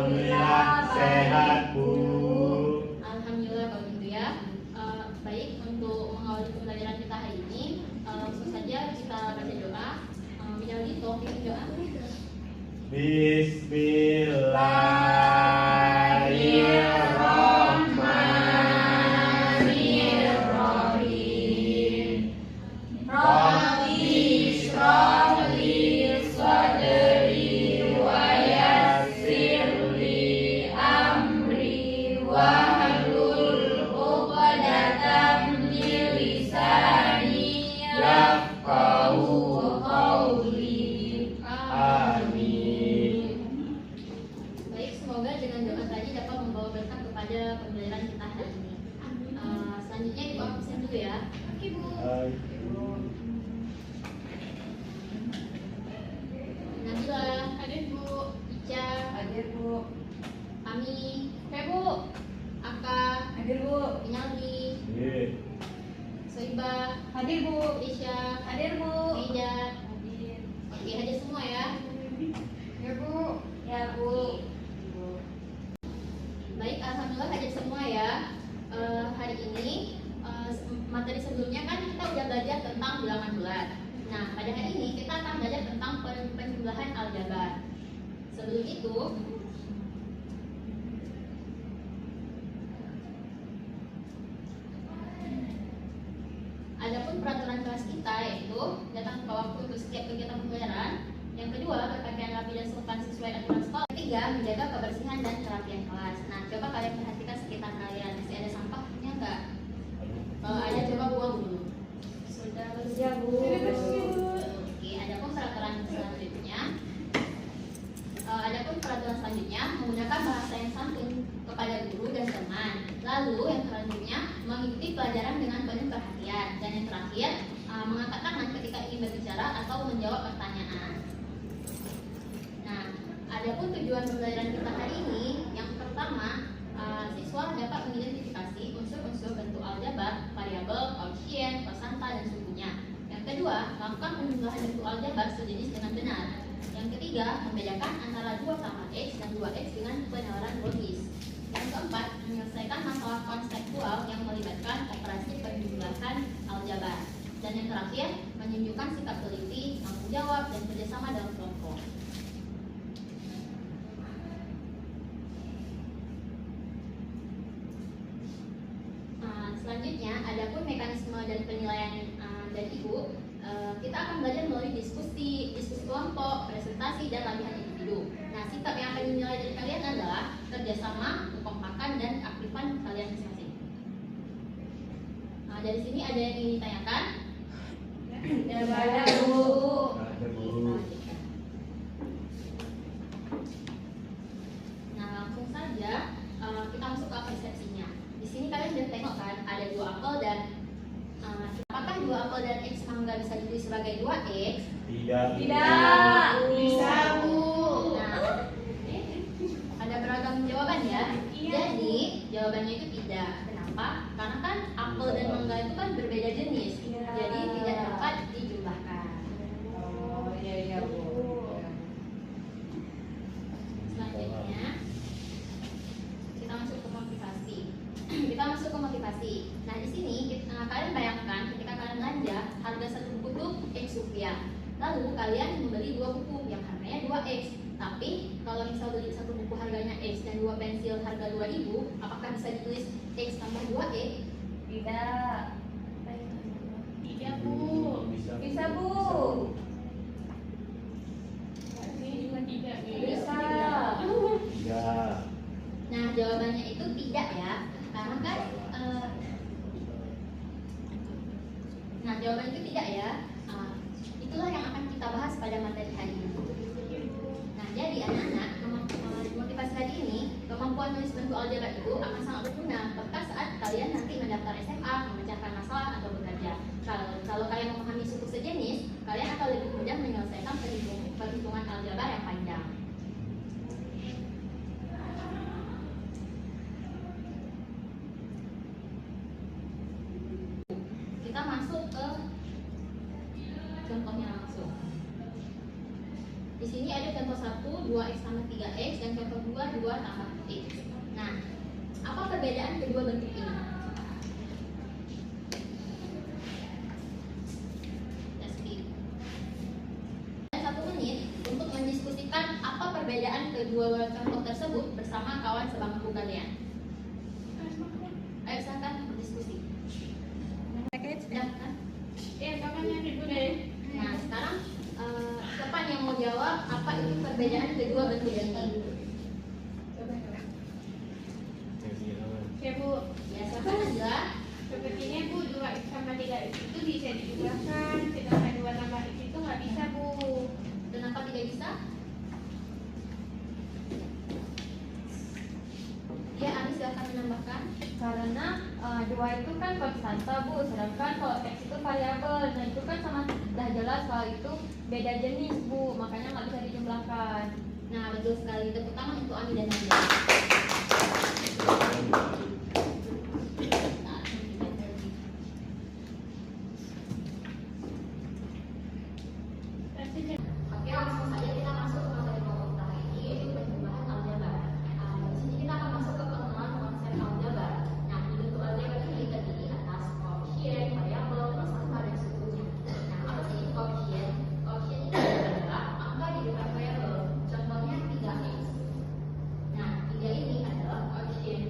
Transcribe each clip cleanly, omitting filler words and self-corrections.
Alhamdulillah sehat, Bu. Alhamdulillah kalau gitu ya. Baik, untuk mengawali pembelajaran kita hari ini, langsung saja kita baca doa. Minal taufiq doa. Bismillahirrahmanirrahim. Rabbi shrah li sadri wa yassir li amri wahlul 'uqdatam min lisani yafqahu qawli. Amin. Baik, semoga dengan doa tadi dapat membawa berkah kepada pembelajaran kita hari ini. Selanjutnya Ibu absen dulu ya. Oke, Bu. Nabila, hadir Bu. Ica, Hadir Bu. Ami, oke Bu. Aka, Hadir Bu. Pinaldi, Iya. Soiba, Hadir Bu. Isya, Hadir Bu. Ida. Hadir. Oke, hadir semua ya. Ya Bu. Ya Bu. Baik, alhamdulillah hadir semua ya. Hari ini materi sebelumnya kan kita udah belajar tentang bilangan bulat. Nah, pada hari ini kita akan belajar tentang penjumlahan aljabar. Sebelum itu, adapun peraturan kelas kita yaitu datang tepat waktu untuk setiap kegiatan pembelajaran. Yang kedua, berpakaian rapi dan sopan sesuai aturan sekolah. Ketiga, menjaga kebersihan dan kerapian kelas. Nah, coba kalian perhatikan sekitar kalian. Masih ada sampahnya nggak? Kalau ada, coba buang dulu. Sudah Ya Bu. Oke, adapun peraturan selanjutnya menggunakan bahasa yang santun kepada guru dan teman. Lalu yang selanjutnya mengikuti pelajaran dengan penuh perhatian. Dan yang terakhir mengangkat tangan ketika ingin berbicara atau menjawab pertanyaan. Nah, adapun tujuan pembelajaran kita hari ini, yang pertama siswa dapat mengidentifikasi unsur-unsur bentuk aljabar, variabel, koefisien, persanta, dan sukunya. Yang kedua, melakukan penjumlahan bentuk aljabar sejenis dengan benar. Yang ketiga, membedakan antara 2 sama X dan 2X dengan penalaran logis. Yang keempat, menyelesaikan masalah konseptual yang melibatkan operasi penjumlahan aljabar. Dan yang terakhir, menunjukkan sikap teliti, tanggung jawab, dan kerjasama dalam kelompok. Selanjutnya, adapun mekanisme dan penilaian dari Ibu, kita akan belajar melalui diskusi kelompok, presentasi, dan latihan individu. Nah, sikap yang akan dinilai dari kalian adalah kerjasama, kekompakan, dan keaktifan kalian masing-masing. Dari sini ada yang ingin ditanyakan? Ya ada Bu. Ada, Bu. Nah, langsung saja kita masuk ke persepsinya. Di sini kalian sudah tengok kan, ada 2 apel dan apakah 2 apel dan X mangga bisa ditulis sebagai 2X? Tidak. Tidak. Bisa Bu. Nah, ada beragam jawaban ya. Iya. Jadi jawabannya itu tidak. Kenapa? Karena kan apel dan mangga itu kan berbeda jenis. Iya. Jadi tidak dapat dijumlahkan. Oh iya Bu. Selanjutnya kita masuk ke motivasi. Nah, di sini kalian bayangkan ketika kalian belanja harga satu buku itu X rupiah. Lalu kalian membeli 2 buku yang harganya 2X. Tapi kalau misal beli satu buku harganya X dan 2 pensil harga 2.000, apakah bisa ditulis X tambah 2X? Tidak. Iya Bu. Bisa Bu. Ini juga tidak. Bisa. Tidak. Nah, jawabannya itu tidak ya. Karena kan jawaban itu tidak ya. Itulah yang akan kita bahas pada materi hari ini. Nah, jadi anak-anak, motivasi hari ini, kemampuan menulis bentuk aljabar itu akan sangat berguna ketika saat kalian nanti mendaftar SMA, memecahkan masalah atau bekerja. Kalau kalian memahami suku sejenis, kalian akan lebih mudah menyelesaikan perhitungan aljabar yang panjang. Kita masuk ke contohnya langsung. Di sini ada contoh 1, 2x tambah 3x, dan contoh 2, 2 tambah X. Nah, apa perbedaan kedua bentuk ini? Dan 1 menit untuk mendiskusikan apa perbedaan kedua contoh tersebut bersama kawan sebangku kalian. Ayo silakan berdiskusi. Sudah kan? Nah, sekarang siapa yang mau jawab apa itu perbedaan kedua bentuk ini? Ya Bu, Ya, siapa aja? sepertinya Bu 2x sama 3x itu bisa dijumlahkan, sedangkan 2 tambah x itu nggak bisa Bu. Kenapa tidak bisa? Ya, Anis silakan menambahkan. Karena 2 itu kan konstanta Bu, sedangkan kalau x itu variabel. Nah itu kan sama dah jelas kalau itu beda jenis Bu, makanya nggak bisa dijumlahkan. Nah, betul sekali. Tepuk tangan untuk Ami dan Nanda. Oke, langsung saja kita masuk ke materi pokok pertama ini, yaitu penjumlahan aljabar. Di sini kita akan masuk ke pengenalan konsep aljabar. Nah, di bentuk aljabar ini terdiri atas koefisien, variabel, terus angka dan sukunya. Nah, apa sih itu koefisien? Koefisien itu adalah angka di depan variabel. Contohnya 3x. Nah, 3 ini adalah koefisien.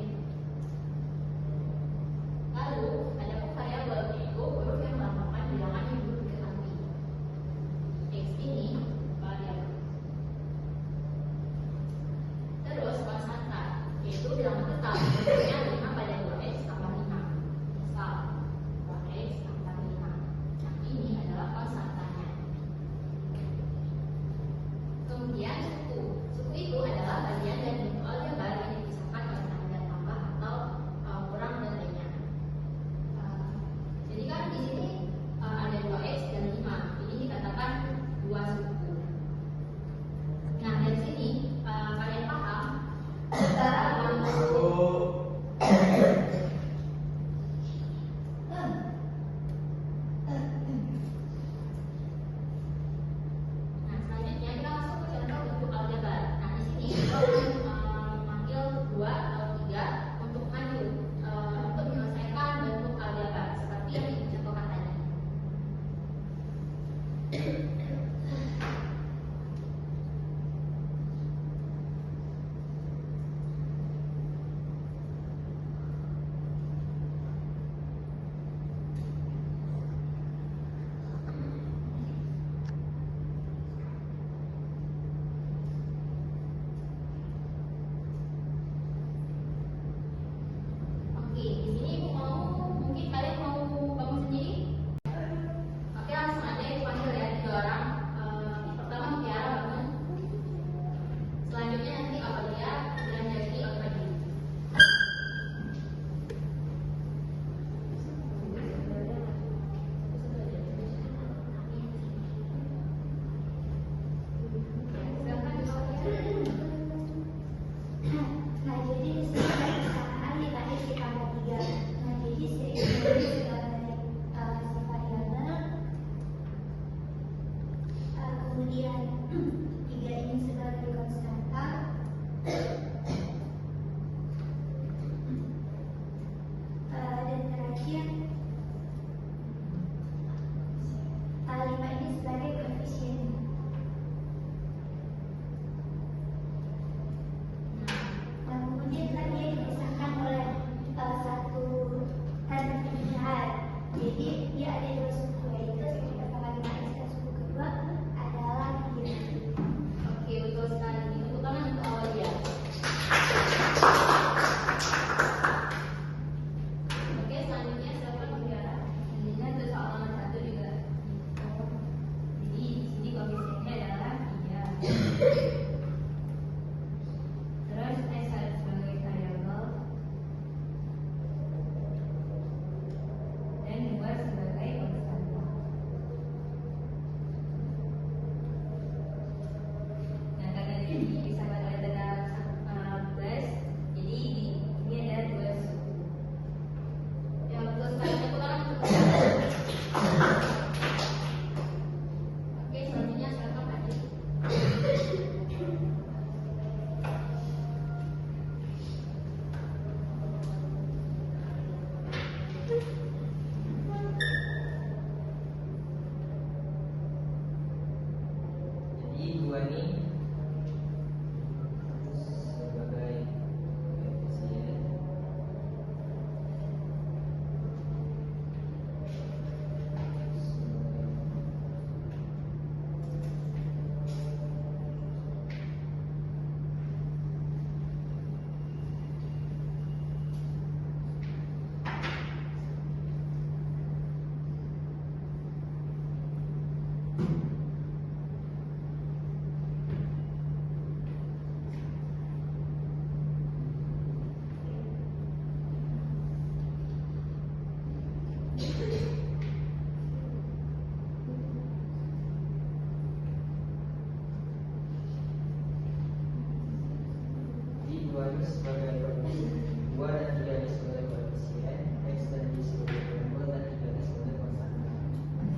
sebagai koefisien, 2 dan 3 sebagai koefisien, X dan Y sebagai variabel, dan 3 sebagai konstanta.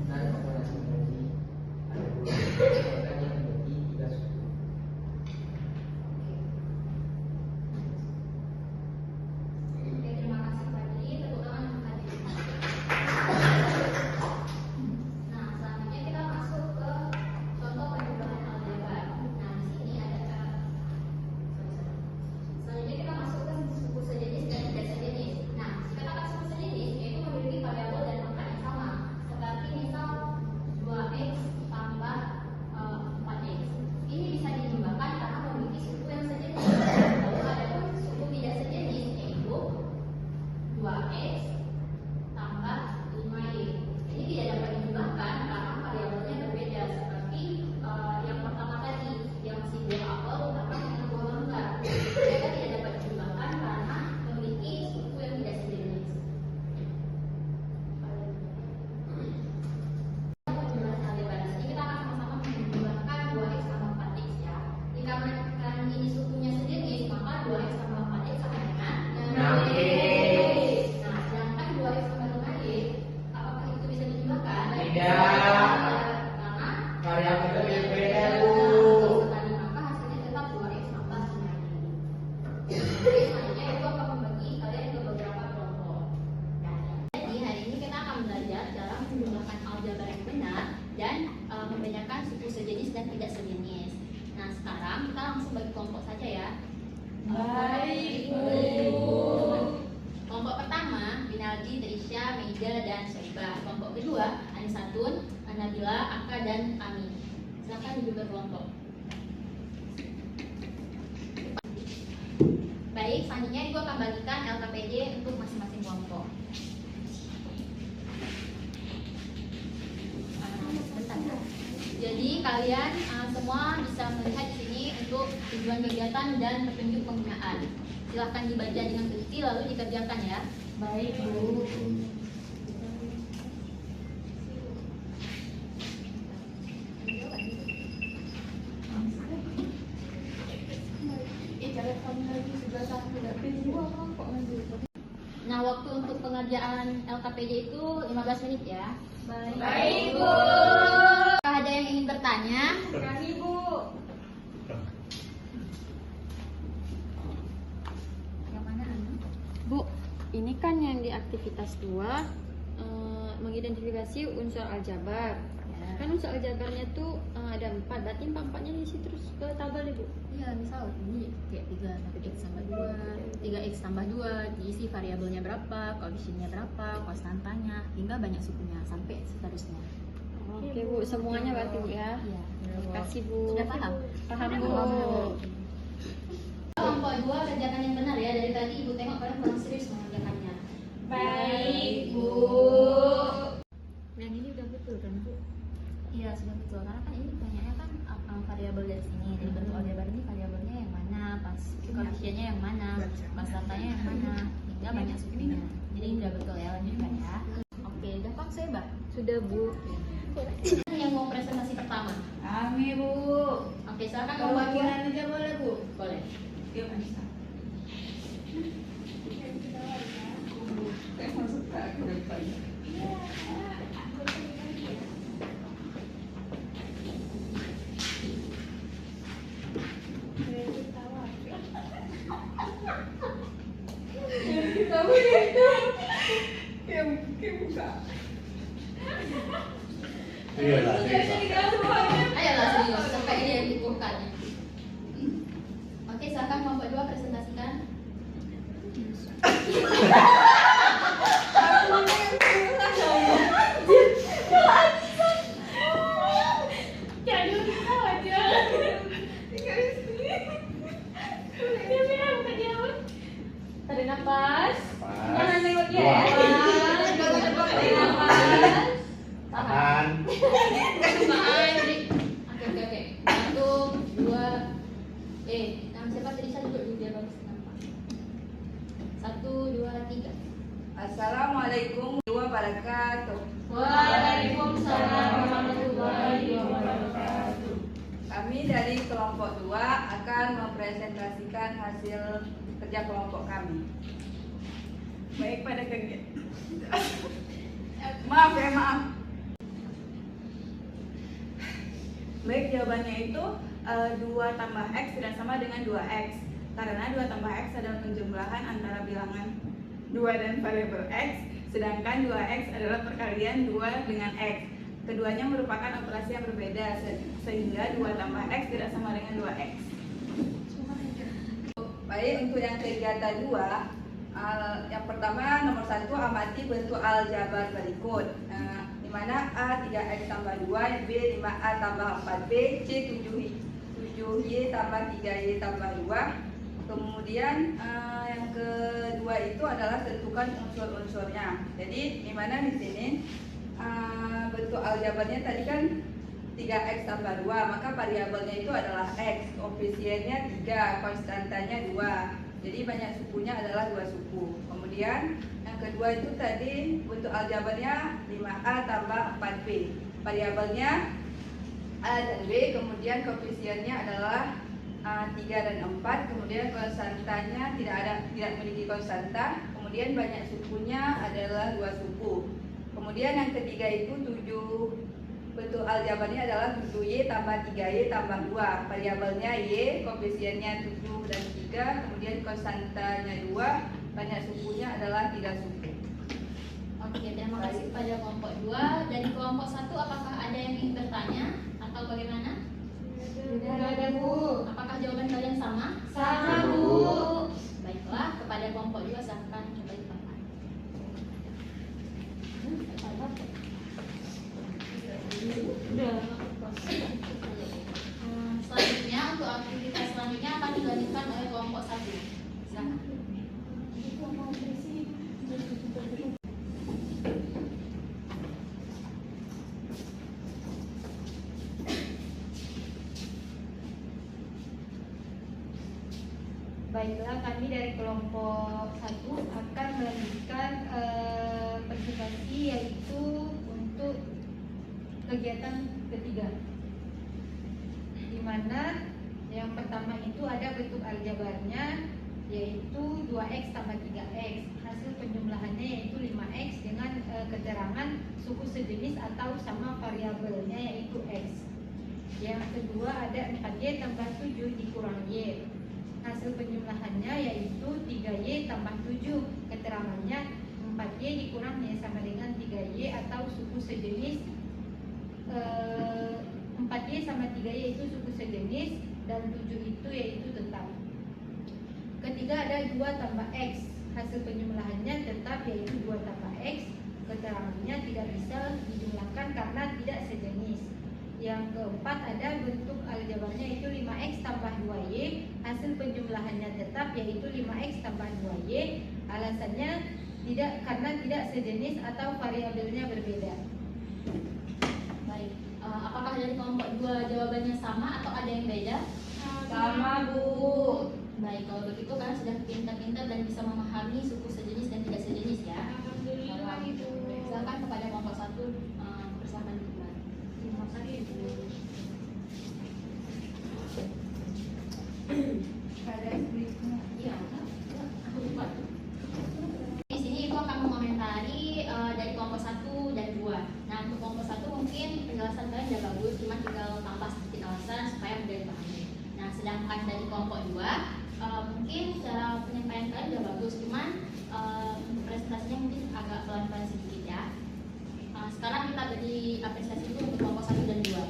Dan akumulasi energi ada 2, maka yang menjadi 3 suku. Oke, terima kasih Fadli. Tepuk tangan untuk Fadli. Nah, selanjutnya kita masuk ke contoh penjumlahan aljabar. Nah, di sini ada selanjutnya kita masuk ke suku sejenis dan tidak sejenis. Nah, jika kata suku sejenis yaitu memiliki variabel dan angka yang sama, seperti misal 2x tambah 4x. Ini bisa dijumlahkan karena memiliki suku yang sejenis. Lalu ada pun suku tidak sejenis yaitu 2x tambah 5y. Ini tidak dapat dijumlahkan karena variabelnya berbeda, seperti yang pertama tadi yang masih buah apel tambah dengan buah mangga. Mereka tidak dapat dijumlahkan karena memiliki suku yang tidak sejenis. Penjumlahan aljabar. Di sini kita akan sama-sama menjumlahkan 2x tambah 4x ya. Dikarenakan ini sukunya sejenis, maka 2x tambah 4x sama dengan 6x. Nah, sedangkan 2x tambah 5y, apakah itu bisa dijumlahkan? Tidak. Karena Variabelnya berbeda, Bu. sekali maka hasilnya tetap 2x tambah 5y. Oke, selanjutnya itu akan membagi kalian ke beberapa kelompok. Jadi hari ini kita akan belajar cara menjumlahkan aljabar yang benar dan membedakan suku sejenis dan tidak sejenis. Nah, sekarang kita langsung bagi kelompok saja ya. Baik, Bu. Kelompok pertama, Binaldi, Trisha, Meida, dan Soibah. Kelompok kedua, Anisatun, Nabila, Aka, dan Amin. Silakan duduk berkelompok. Baik, selanjutnya Ibu akan bagikan LKPD untuk masing-masing kelompok. Sebentar ya. Jadi kalian semua bisa melihat di sini untuk tujuan kegiatan dan petunjuk penggunaan. Silahkan dibaca dengan teliti lalu dikerjakan ya. Baik, Bu. Nah, waktu untuk pengerjaan LKPD itu 15 menit ya. Baik, Bu. Apakah ada yang ingin bertanya? Kami Bu. Yang mana Anu? Bu, ini kan yang di aktivitas 2 mengidentifikasi unsur aljabar. Kan unsur aljabarnya tuh ada 4, berarti 4-4-nya diisi terus ke tabel ya Bu? Iya, misal ini kayak 3x tambah 2, 3x tambah 2, diisi variabelnya berapa, koefisiennya berapa, konstantanya, hingga banyak sukunya sampai seterusnya. Oke Bu, semuanya berarti Bu ya? Iya. Terima kasih Bu. Sudah paham? Paham Bu. Kelompok 2 kerjakan yang benar ya. Dari tadi Ibu tengok kalian kurang serius mengerjakannya. Baik, Bu. Yang ini udah betul kan Bu? Iya, sudah betul. Karena kan ini banyaknya kan variabel dari sini. Dari bentuk aljabar ini variabelnya yang mana, pas koefisiennya yang mana, konstantanya yang mana, hingga banyak sukunya. Jadi udah betul ya, lanjutkan ya. Oke, udah Kang Seba. Sudah Bu. Yang mau presentasi pertama. Kami, Bu. Oke, silakan Kalau Mbak Tia. bagian aja boleh, Bu? Boleh. Yuk, Anissa. Masuk ke depan. Iyalah, Ayolah serius, sampai ini yang dikumpulkan. Oke, silakan kelompok 2 presentasikan. Tarik nafas. Jangan Pas. lewat ya. Dua. Tarik nafas. Tahan. Percobaan. Oke. 1, 2. Nama siapa tadi saya duduk dulu biar bagus nampak. 1, 2, 3. Assalamualaikum warahmatullahi wabarakatuh. Waalaikumsalam warahmatullahi wabarakatuh. Kami dari kelompok 2 akan mempresentasikan hasil kerja kelompok kami. Baik, pada kegiatan. Maaf ya, maaf. Baik, jawabannya itu 2 tambah X tidak sama dengan 2X. Karena 2 tambah X adalah penjumlahan antara bilangan 2 dan variabel X, sedangkan 2X adalah perkalian 2 dengan X. Keduanya merupakan operasi yang berbeda, sehingga 2 tambah X tidak sama dengan 2X. Baik, untuk yang kegiatan 2, yang pertama nomor 1, amati bentuk aljabar berikut. Di mana A 3X tambah 2, B 5A tambah 4B, C 7Y tambah 3Y tambah 2. Kemudian yang kedua itu adalah tentukan unsur-unsurnya. Jadi di mana di sini bentuk aljabarnya tadi kan 3X tambah 2, maka variabelnya itu adalah X, koefisiennya 3, konstantanya 2. Jadi banyak sukunya adalah 2 suku. Kemudian yang kedua itu tadi bentuk aljabarnya 5A tambah 4B. Variabelnya A dan B, kemudian koefisiennya adalah 3 dan 4, kemudian konstantanya tidak memiliki konstanta, kemudian banyak sukunya adalah 2 suku. Kemudian yang ketiga itu 7, bentuk aljabarnya adalah 7Y tambah 3Y tambah 2. Variabelnya Y, koefisiennya 7 dan 3, kemudian konstantanya 2, banyak sukunya adalah 3 suku. Oke, terima kasih kepada kelompok 2. Dari kelompok 1, apakah ada yang ingin bertanya atau bagaimana? Sudah ada, Bu. Apakah jawaban kalian sama? Sama, Bu. Baiklah, kepada kelompok 2 silahkan coba ditambah. Selanjutnya untuk aktivitas selanjutnya akan dilanjutkan oleh kelompok 1. Silakan. Baiklah, kami dari kelompok 1 akan melanjutkan presentasi, yaitu untuk kegiatan ketiga, di mana yang pertama itu ada bentuk aljabarnya, yaitu 2X tambah 3X. Hasil penjumlahannya yaitu 5X dengan keterangan suku sejenis atau sama variabelnya yaitu X. Yang kedua ada 4Y tambah 7 dikurang Y. Hasil penjumlahannya yaitu 3Y tambah 7. Keterangannya 4Y dikurang Y sama dengan 3Y atau suku sejenis. 4Y sama 3Y itu suku sejenis, dan 7 itu yaitu tetap. Ketiga ada 2 tambah X. Hasil penjumlahannya tetap yaitu 2 tambah X. Keterangannya tidak bisa dijumlahkan karena tidak sejenis. Yang keempat ada bentuk aljabarnya yaitu 5X tambah 2Y. Hasil penjumlahannya tetap yaitu 5X tambah 2Y. Alasannya karena tidak sejenis atau variabelnya berbeda. Baik, apakah dari kelompok 2 jawabannya sama atau ada yang beda? Sama, Bu. Baik, kalau begitu kalian sudah pintar-pintar dan bisa memahami suku sejenis dan tidak sejenis ya. Alhamdulillah, Ibu. Silakan kepada kelompok 1 bersama kembali. Terima kasih, Ibu. Ada skripnya. Iya, aku lupa. Di sini Ibu akan mengomentari dari kelompok 1 dan 2. Nah, untuk kelompok 1 mungkin penjelasan kalian sudah bagus, cuma tinggal tambah sedikit alasan supaya mudah dipahami. Nah, sedangkan dari kelompok 2 mungkin cara penyampaian kalian sudah bagus, cuman presentasinya mungkin agak pelan-pelan sedikit ya. Sekarang kita beri apresiasi dulu untuk kelompok 1 dan 2.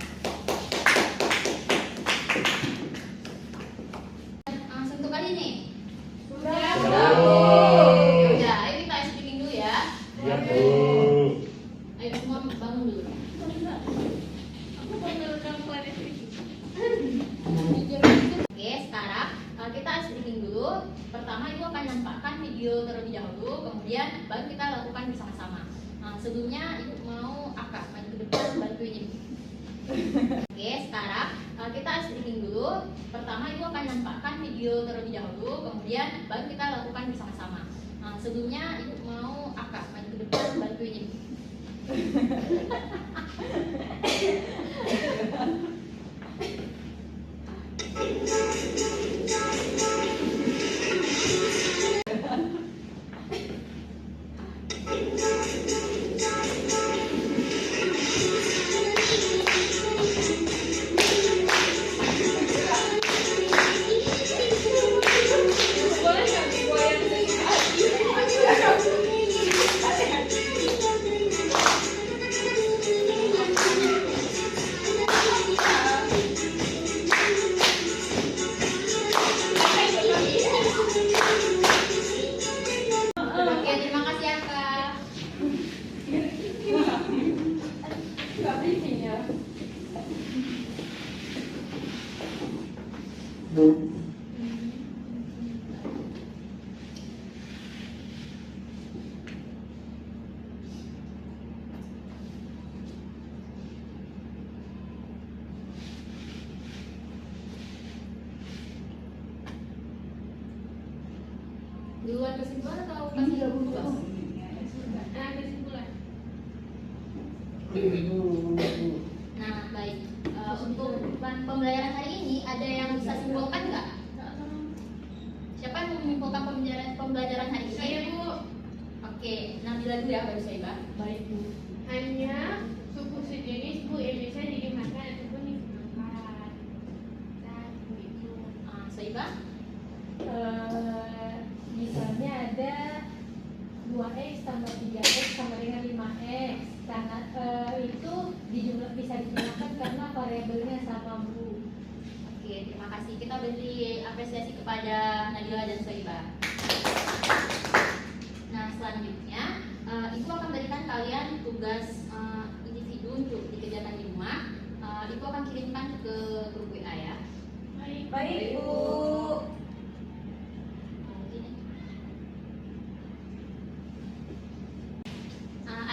Untuk kali ini Sudah. udah, ayo kita ice creaming dulu ya. Ya, Bu. Ayo semua bangun dulu. Aku panggil kamu ada Oke, sekarang kita ice breaking dulu. Pertama Ibu akan nampakkan video terlebih dahulu, kemudian baru kita lakukan bersama-sama. Sebelumnya Ibu mau akak maju ke depan bantuin Ibu. Oke, sekarang kita ice breaking dulu. Pertama Ibu akan nampakkan video terlebih dahulu, kemudian baru kita lakukan bersama-sama. Sebelumnya Ibu mau akak maju ke depan bantuin Ibu. Duluan kesimpulan atau kasih tugas? Kesimpulan. Nah, baik. Untuk pembelajaran hari ini ada yang bisa simpulkan nggak? Siapa yang mau menyimpulkan pembelajaran hari ini? Saya, Bu. Oke, Nabila dulu ya, baru Saibah. Baik, Bu. Hanya suku sejenis, Bu, yang bisa dimakan ataupun digunakan. Dan begitu. Saibah? Misalnya ada 2x tambah 3x sama dengan 5x, karena itu bisa digunakan karena variabelnya sama, Bu. Oke, terima kasih. Kita beri apresiasi kepada Nabila dan Saibah. Nah, selanjutnya Ibu akan berikan kalian tugas individu untuk dikerjakan di rumah. Ibu akan kirimkan ke grup WA ya. Baik, Bu.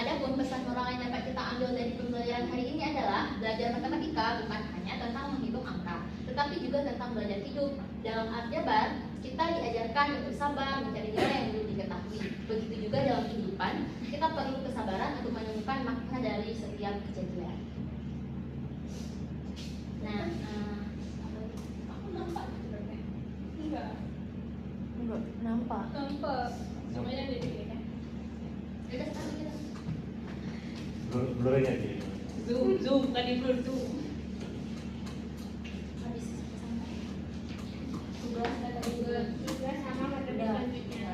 Adapun pesan moral yang dapat kita ambil dari pembelajaran hari ini adalah belajar matematika bukan hanya tentang menghitung angka, tetapi juga tentang belajar hidup. Dalam aljabar, kita diajarkan untuk bersabar, mencari nilai yang belum diketahui. Begitu juga dalam kehidupan, kita perlu kesabaran untuk menemukan makna dari setiap kejadian. Nah, Aku nampak sebenarnya. Enggak. Nampak. Nampak. Semuanya ada di sini. udah sekarang kita. Blur aja dia. Zoom, tadi blur zoom. Habis sampai. Tugas dan Tugas sama materi selanjutnya.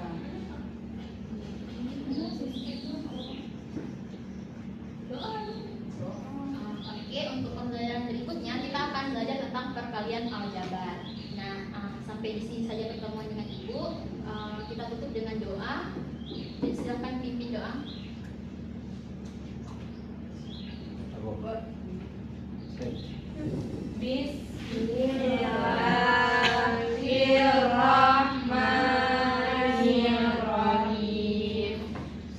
Oke, untuk pembelajaran berikutnya kita akan belajar tentang perkalian aljabar. Nah, sampai di sini saja pertemuan dengan Ibu. Kita tutup dengan doa. Dan silakan pimpin doa. Aku. Bismillahirrahmanirrahim.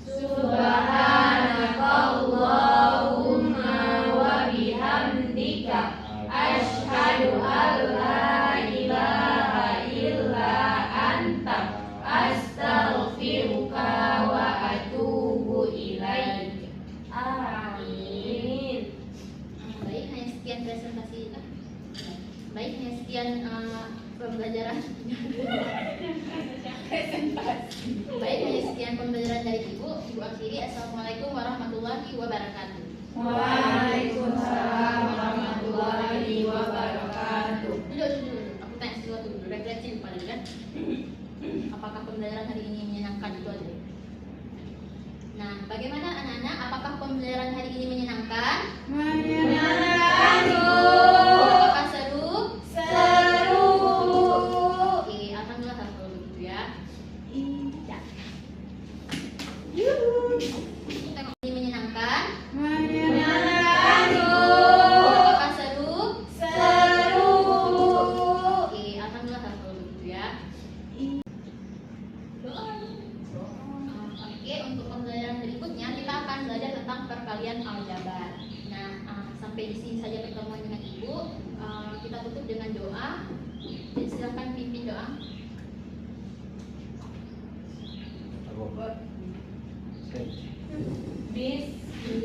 Subhanakallahumma wa bihamdika asyhadu an la ilaha illa anta astaghfiruka wa atubu ilaik. Amin. Baik, hanya sekian presentasi. Baik, hanya sekian pembelajaran. Baik, hanya sekian pembelajaran dari Ibu. Ibu akhiri. Assalamualaikum warahmatullahi wabarakatuh. Waalaikumsalam warahmatullahi wabarakatuh. Dulu. Aku tanya sesuatu dulu. Refleksi lupa tadi kan? Apakah pembelajaran hari ini menyenangkan itu aja? Nah, bagaimana anak-anak? Apakah pembelajaran hari ini menyenangkan? Menyenangkan, Bu. Apakah seru? Seru. Oke, alhamdulillah kalau begitu ya. Ya. Tengok ini menyenangkan. Menyenangkan, Bu. Apakah seru? Seru. Oke, alhamdulillah kalau begitu ya. Oke, untuk pembelajaran berikutnya kita akan belajar tentang perkalian aljabar. Nah, sampai di sini saja pertemuan dengan Ibu. Kita tutup dengan doa. Dan silakan pimpin doa. Aku. Bismillahirrahmanirrahim.